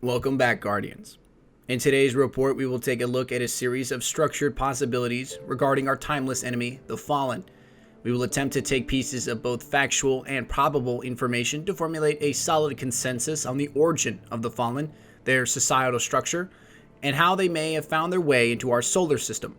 Welcome back, Guardians. In today's report, we will take a look at a series of structured possibilities regarding our timeless enemy, the Fallen. We will attempt to take pieces of both factual and probable information to formulate a solid consensus on the origin of the Fallen, their societal structure, and how they may have found their way into our solar system.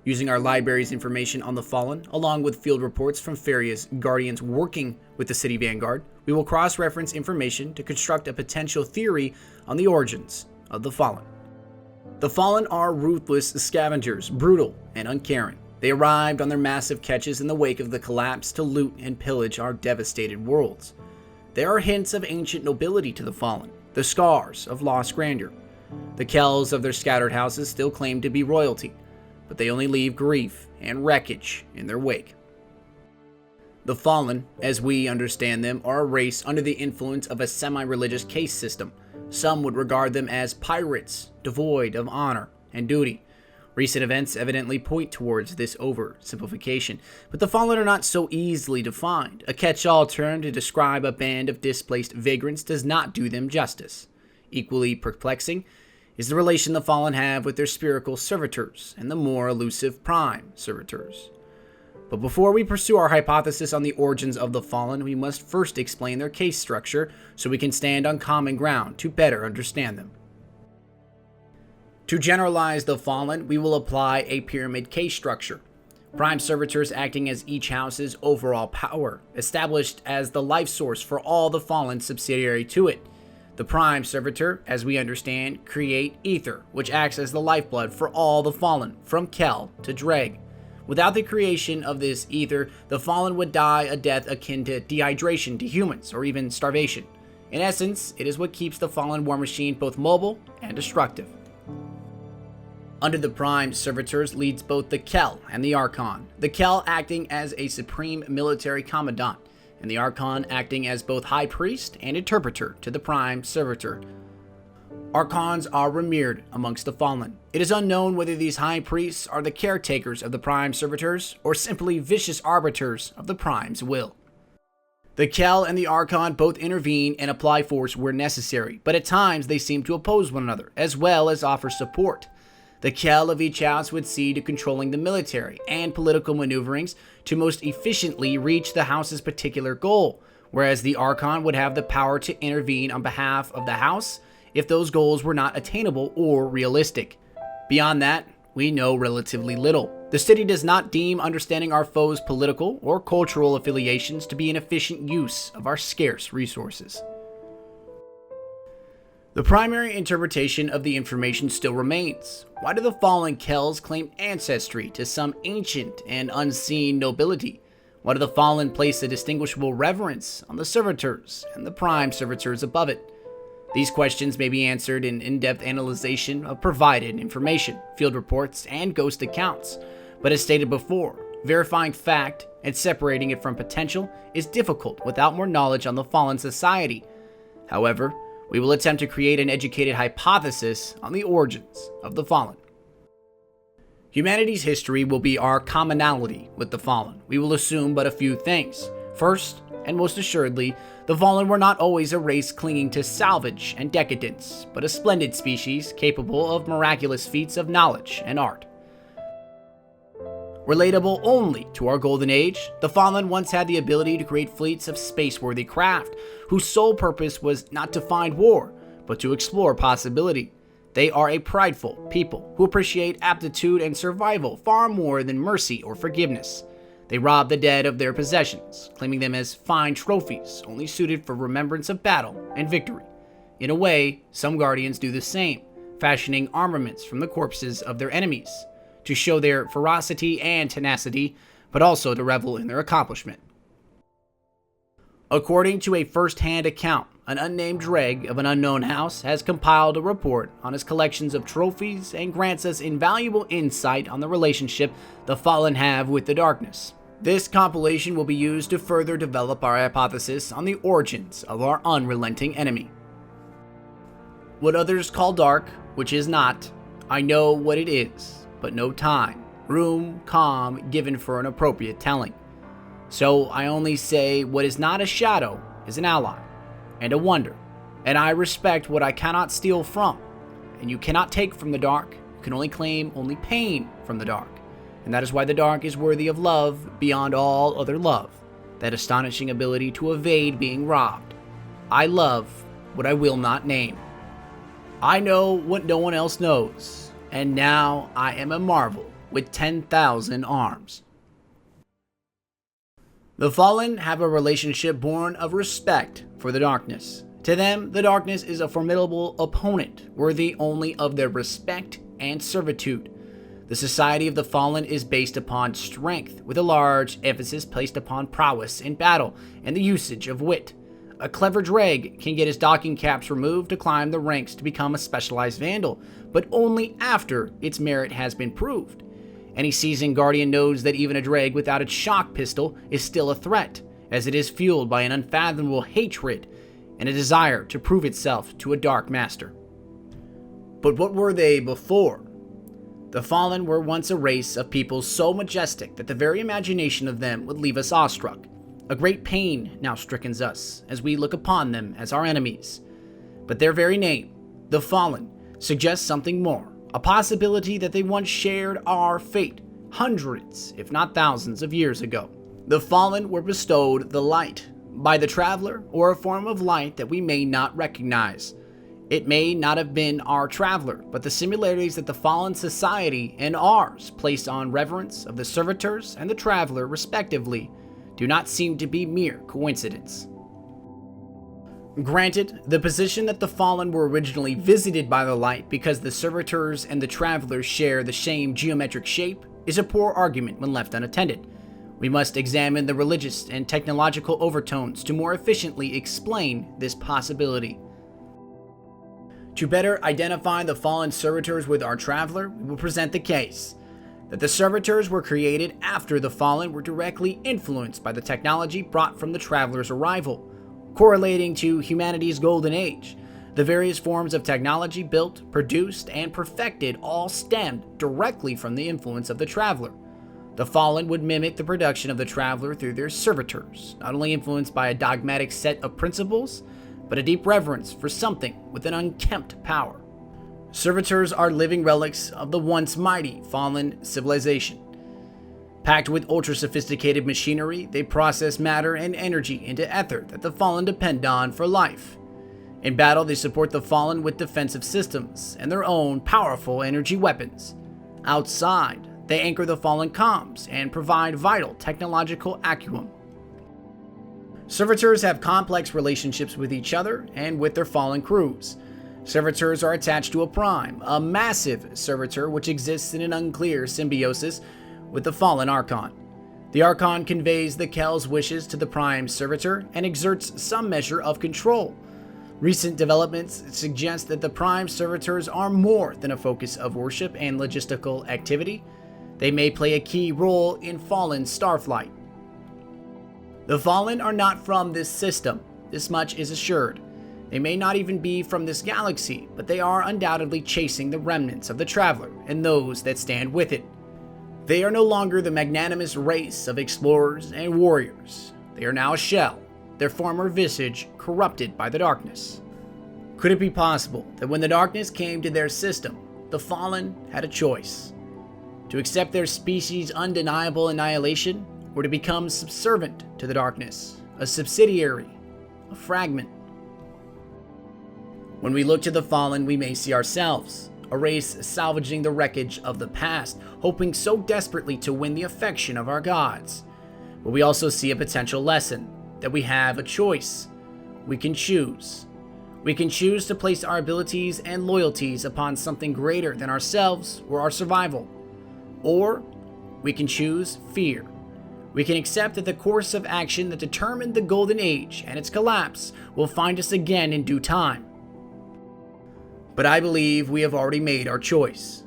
Using our library's information on the Fallen, along with field reports from various Guardians working with the City Vanguard, we will cross-reference information to construct a potential theory on the origins of the Fallen. The Fallen are ruthless scavengers, brutal and uncaring. They arrived on their massive catches in the wake of the collapse to loot and pillage our devastated worlds. There are hints of ancient nobility to the Fallen, the scars of lost grandeur. The kells of their scattered houses still claim to be royalty, but they only leave grief and wreckage in their wake. The Fallen, as we understand them, are a race under the influence of a semi-religious caste system. Some would regard them as pirates, devoid of honor and duty. Recent events evidently point towards this oversimplification, but the Fallen are not so easily defined. A catch-all term to describe a band of displaced vagrants does not do them justice. Equally perplexing is the relation the Fallen have with their spherical servitors and the more elusive prime servitors. But before we pursue our hypothesis on the origins of the Fallen, we must first explain their case structure so we can stand on common ground to better understand them. To generalize the Fallen, we will apply a pyramid case structure. Prime servitors acting as each house's overall power, established as the life source for all the Fallen subsidiary to it. The prime servitor, as we understand, create ether, which acts as the lifeblood for all the Fallen, from Kel to Dreg. Without the creation of this ether, the Fallen would die a death akin to dehydration to humans, or even starvation. In essence, it is what keeps the Fallen war machine both mobile and destructive. Under the prime servitors leads both the Kel and the Archon, the Kel acting as a supreme military commandant, and the Archon acting as both high priest and interpreter to the prime servitor. Archons are revered amongst the Fallen. It is unknown whether these high priests are the caretakers of the prime servitors or simply vicious arbiters of the prime's will. The Kel and the Archon both intervene and apply force where necessary, but at times they seem to oppose one another, as well as offer support. The Kel of each house would see to controlling the military and political maneuverings to most efficiently reach the house's particular goal, whereas the Archon would have the power to intervene on behalf of the house if those goals were not attainable or realistic. Beyond that, we know relatively little. The city does not deem understanding our foes' political or cultural affiliations to be an efficient use of our scarce resources. The primary interpretation of the information still remains. Why do the Fallen Kells claim ancestry to some ancient and unseen nobility? Why do the Fallen place a distinguishable reverence on the servitors and the prime servitors above it? These questions may be answered in in-depth analysis of provided information, field reports, and ghost accounts. But as stated before, verifying fact and separating it from potential is difficult without more knowledge on the Fallen society. However, we will attempt to create an educated hypothesis on the origins of the Fallen. Humanity's history will be our commonality with the Fallen. We will assume but a few things. First, and most assuredly, the Fallen were not always a race clinging to salvage and decadence, but a splendid species capable of miraculous feats of knowledge and art. Relatable only to our golden age, the Fallen once had the ability to create fleets of space-worthy craft, whose sole purpose was not to find war, but to explore possibility. They are a prideful people who appreciate aptitude and survival far more than mercy or forgiveness. They rob the dead of their possessions, claiming them as fine trophies only suited for remembrance of battle and victory. In a way, some Guardians do the same, fashioning armaments from the corpses of their enemies, to show their ferocity and tenacity, but also to revel in their accomplishment. According to a first-hand account, an unnamed Dreg of an unknown house has compiled a report on his collections of trophies and grants us invaluable insight on the relationship the Fallen have with the darkness. This compilation will be used to further develop our hypothesis on the origins of our unrelenting enemy. What others call dark, which is not, I know what it is, but no time, room, calm given for an appropriate telling. So I only say what is not a shadow is an ally, and a wonder, And I respect what I cannot steal from. And you cannot take from the dark. You can only claim only pain from the dark. And that is why the dark is worthy of love beyond all other love. That astonishing ability to evade being robbed. I love what I will not name. I know what no one else knows. And now I am a marvel with 10,000 arms. The Fallen have a relationship born of respect for the darkness. To them, the darkness is a formidable opponent, worthy only of their respect and servitude. The society of the Fallen is based upon strength, with a large emphasis placed upon prowess in battle and the usage of wit. A clever dreg can get his docking caps removed to climb the ranks to become a specialized vandal, but only after its merit has been proved. Any seasoned guardian knows that even a dreg without its shock pistol is still a threat, as it is fueled by an unfathomable hatred and a desire to prove itself to a dark master. But what were they before? The Fallen were once a race of people so majestic that the very imagination of them would leave us awestruck. A great pain now strickens us as we look upon them as our enemies. But their very name, the Fallen, suggests something more. A possibility that they once shared our fate, hundreds, if not thousands of years ago. The Fallen were bestowed the light by the Traveler, or a form of light that we may not recognize. It may not have been our Traveler, but the similarities that the Fallen society and ours place on reverence of the Servitors and the Traveler respectively do not seem to be mere coincidence. Granted, the position that the Fallen were originally visited by the light because the Servitors and the Travelers share the same geometric shape is a poor argument when left unattended. We must examine the religious and technological overtones to more efficiently explain this possibility. To better identify the Fallen Servitors with our Traveler, we will present the case that the Servitors were created after the Fallen were directly influenced by the technology brought from the Traveler's arrival. Correlating to humanity's golden age, the various forms of technology built, produced, and perfected all stemmed directly from the influence of the Traveler. The Fallen would mimic the production of the Traveler through their Servitors, not only influenced by a dogmatic set of principles, but a deep reverence for something with an unkempt power. Servitors are living relics of the once mighty Fallen civilization. Packed with ultra-sophisticated machinery, they process matter and energy into ether that the Fallen depend on for life. In battle, they support the Fallen with defensive systems and their own powerful energy weapons. Outside, they anchor the Fallen comms and provide vital technological acumen. Servitors have complex relationships with each other and with their Fallen crews. Servitors are attached to a Prime, a massive Servitor which exists in an unclear symbiosis with the Fallen Archon. The Archon conveys the Kel's wishes to the Prime Servitor and exerts some measure of control. Recent developments suggest that the Prime Servitors are more than a focus of worship and logistical activity. They may play a key role in Fallen starflight. The Fallen are not from this system, this much is assured. They may not even be from this galaxy, but they are undoubtedly chasing the remnants of the Traveler and those that stand with it. They are no longer the magnanimous race of explorers and warriors. They are now a shell, their former visage corrupted by the darkness. Could it be possible that when the darkness came to their system, the Fallen had a choice? To accept their species' undeniable annihilation, or to become subservient to the darkness, a subsidiary, a fragment? When we look to the Fallen, we may see ourselves, a race salvaging the wreckage of the past, hoping so desperately to win the affection of our gods. But we also see a potential lesson, that we have a choice. We can choose. We can choose to place our abilities and loyalties upon something greater than ourselves or our survival. Or we can choose fear. We can accept that the course of action that determined the Golden Age and its collapse will find us again in due time. But I believe we have already made our choice.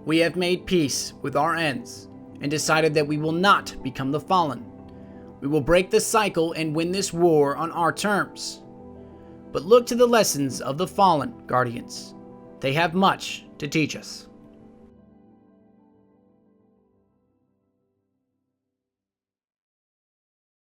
We have made peace with our ends and decided that we will not become the Fallen. We will break the cycle and win this war on our terms. But look to the lessons of the Fallen, Guardians. They have much to teach us.